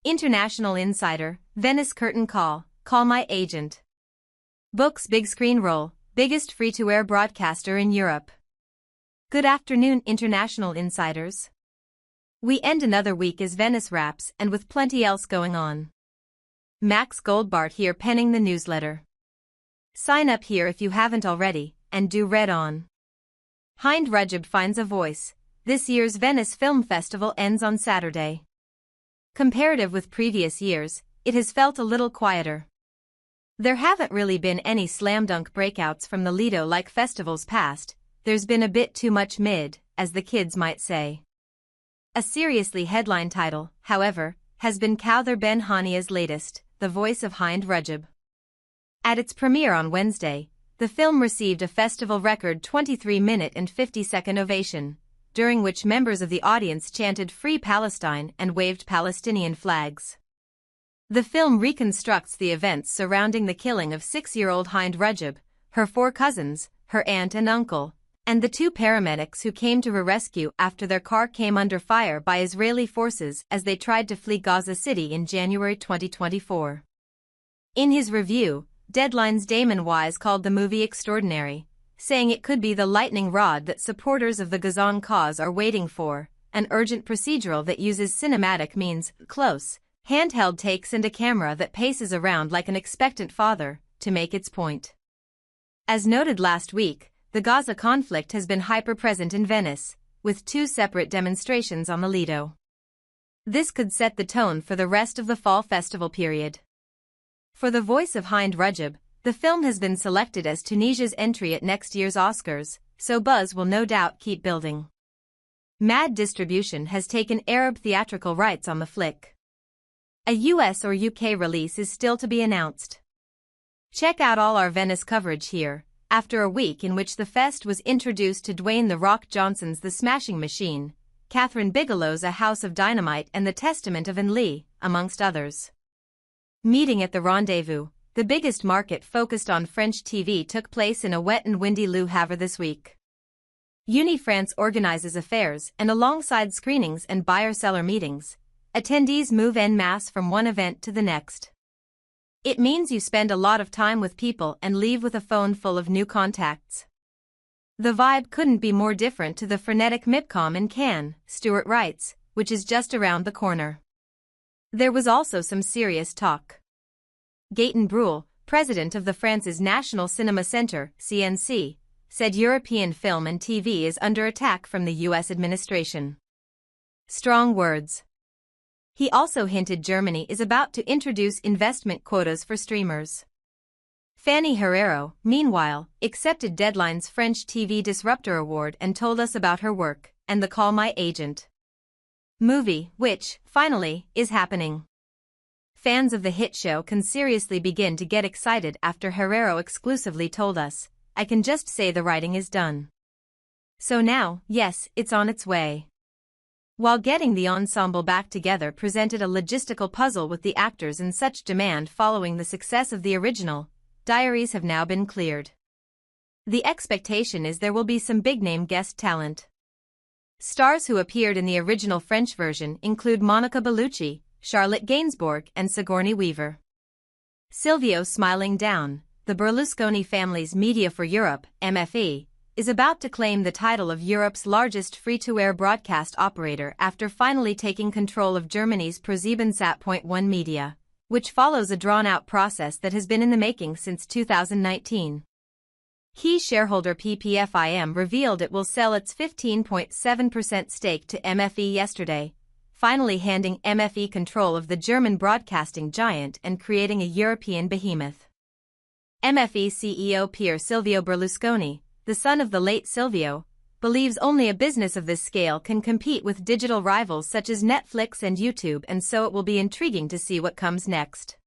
International Insider, Venice Curtain Call, Call My Agent. Books big screen role, biggest free-to-air broadcaster in Europe. Good afternoon, international insiders. We end another week as Venice wraps and with plenty else going on. Max Goldbart here penning the newsletter. Sign up here if you haven't already, and do read on. Hind Rajab finds a voice. This year's Venice Film Festival ends on Saturday. Comparative with previous years, it has felt a little quieter. There haven't really been any slam dunk breakouts from the Lido like festivals past. There's been a bit too much mid, as the kids might say. A seriously headline title, however, has been Kawthar Ben Hania's latest, The Voice of Hind Rajab. At its premiere on Wednesday, the film received a festival record 23-minute and 50-second ovation, during which members of the audience chanted Free Palestine and waved Palestinian flags. The film reconstructs the events surrounding the killing of 6-year-old Hind Rajab, her 4 cousins, her aunt and uncle, and the 2 paramedics who came to her rescue after their car came under fire by Israeli forces as they tried to flee Gaza City in January 2024. In his review, Deadline's Damon Wise called the movie extraordinary, saying it could be the lightning rod that supporters of the Gazan cause are waiting for, an urgent procedural that uses cinematic means, close, handheld takes and a camera that paces around like an expectant father, to make its point. As noted last week, the Gaza conflict has been hyper-present in Venice, with 2 separate demonstrations on the Lido. This could set the tone for the rest of the fall festival period. For The Voice of Hind Rajab, the film has been selected as Tunisia's entry at next year's Oscars, so buzz will no doubt keep building. Mad Distribution has taken Arab theatrical rights on the flick. A US or UK release is still to be announced. Check out all our Venice coverage here, after a week in which the fest was introduced to Dwayne "The Rock" Johnson's The Smashing Machine, Catherine Bigelow's A House of Dynamite and The Testament of Lee, amongst others. Meeting at the Rendezvous, the biggest market focused on French TV, took place in a wet and windy Le Havre this week. Uni-France organizes affairs, and alongside screenings and buyer-seller meetings, attendees move en masse from one event to the next. It means you spend a lot of time with people and leave with a phone full of new contacts. The vibe couldn't be more different to the frenetic MIPCOM in Cannes, Stewart writes, which is just around the corner. There was also some serious talk. Gaëtan Bruel, president of the France's National Cinema Center, CNC, said European film and TV is under attack from the US administration. Strong words. He also hinted Germany is about to introduce investment quotas for streamers. Fanny Herrero, meanwhile, accepted Deadline's French TV Disruptor Award and told us about her work, and the Call My Agent movie, which, finally, is happening. Fans of the hit show can seriously begin to get excited after Herrero exclusively told us, I can just say the writing is done. So now, yes, it's on its way. While getting the ensemble back together presented a logistical puzzle with the actors in such demand following the success of the original, diaries have now been cleared. The expectation is there will be some big-name guest talent. Stars who appeared in the original French version include Monica Bellucci, Charlotte Gainsbourg and Sigourney Weaver. Silvio Smiling Down, the Berlusconi family's Media for Europe, MFE, is about to claim the title of Europe's largest free-to-air broadcast operator after finally taking control of Germany's ProSiebenSat.1 Media, which follows a drawn-out process that has been in the making since 2019. Key shareholder PPFIM revealed it will sell its 15.7% stake to MFE yesterday, finally handing MFE control of the German broadcasting giant and creating a European behemoth. MFE CEO Pier Silvio Berlusconi, the son of the late Silvio, believes only a business of this scale can compete with digital rivals such as Netflix and YouTube, and so it will be intriguing to see what comes next.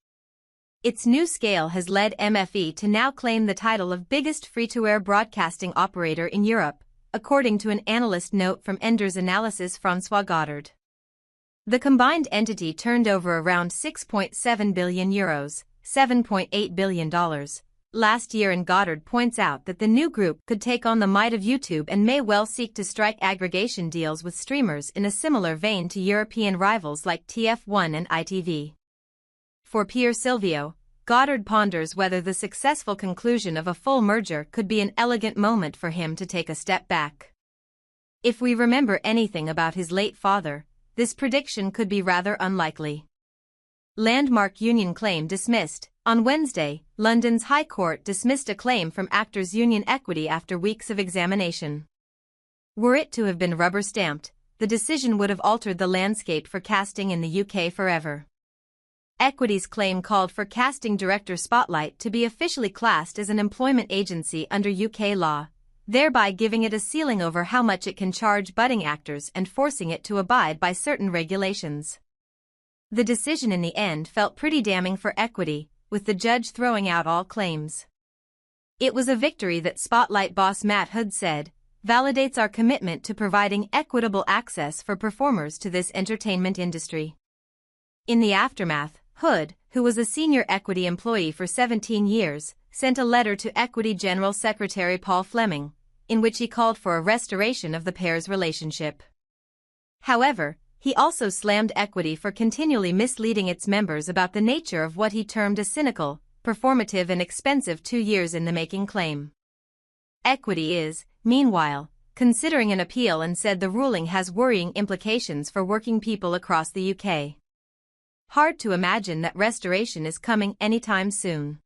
Its new scale has led MFE to now claim the title of biggest free-to-air broadcasting operator in Europe, according to an analyst note from Enders Analysis François Goddard. The combined entity turned over around €6.7 billion, $7.8 billion, last year, and Goddard points out that the new group could take on the might of YouTube and may well seek to strike aggregation deals with streamers in a similar vein to European rivals like TF1 and ITV. For Pier Silvio, Goddard ponders whether the successful conclusion of a full merger could be an elegant moment for him to take a step back. If we remember anything about his late father, this prediction could be rather unlikely. Landmark Union claim dismissed. On Wednesday, London's High Court dismissed a claim from Actors Union Equity after weeks of examination. Were it to have been rubber-stamped, the decision would have altered the landscape for casting in the UK forever. Equity's claim called for casting director Spotlight to be officially classed as an employment agency under UK law, thereby giving it a ceiling over how much it can charge budding actors and forcing it to abide by certain regulations. The decision in the end felt pretty damning for Equity, with the judge throwing out all claims. It was a victory that Spotlight boss Matt Hood said, "validates our commitment to providing equitable access for performers to this entertainment industry." In the aftermath, Hood, who was a senior Equity employee for 17 years, sent a letter to Equity General Secretary Paul Fleming, in which he called for a restoration of the pair's relationship. However, he also slammed Equity for continually misleading its members about the nature of what he termed a cynical, performative and expensive 2 years in the making claim. Equity is, meanwhile, considering an appeal and said the ruling has worrying implications for working people across the UK. Hard to imagine that restoration is coming anytime soon.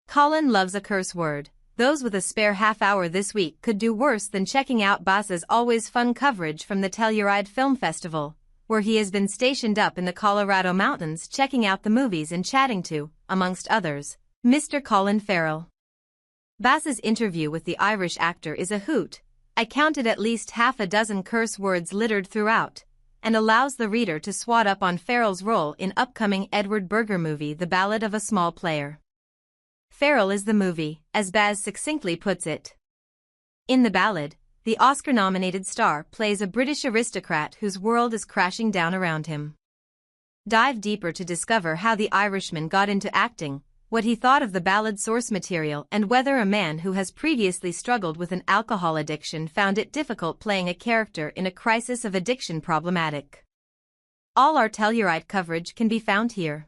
Colin loves a curse word. Those with a spare half hour this week could do worse than checking out Bas's always fun coverage from the Telluride Film Festival, where he has been stationed up in the Colorado mountains checking out the movies and chatting to, amongst others, Mr. Colin Farrell. Bas's interview with the Irish actor is a hoot. I counted at least half a dozen curse words littered throughout, and allows the reader to swat up on Farrell's role in upcoming Edward Berger movie The Ballad of a Small Player. Farrell is the movie, as Baz succinctly puts it. In The Ballad, the Oscar-nominated star plays a British aristocrat whose world is crashing down around him. Dive deeper to discover how the Irishman got into acting, what he thought of the ballad source material, and whether a man who has previously struggled with an alcohol addiction found it difficult playing a character in a crisis of addiction problematic. All our Telluride coverage can be found here.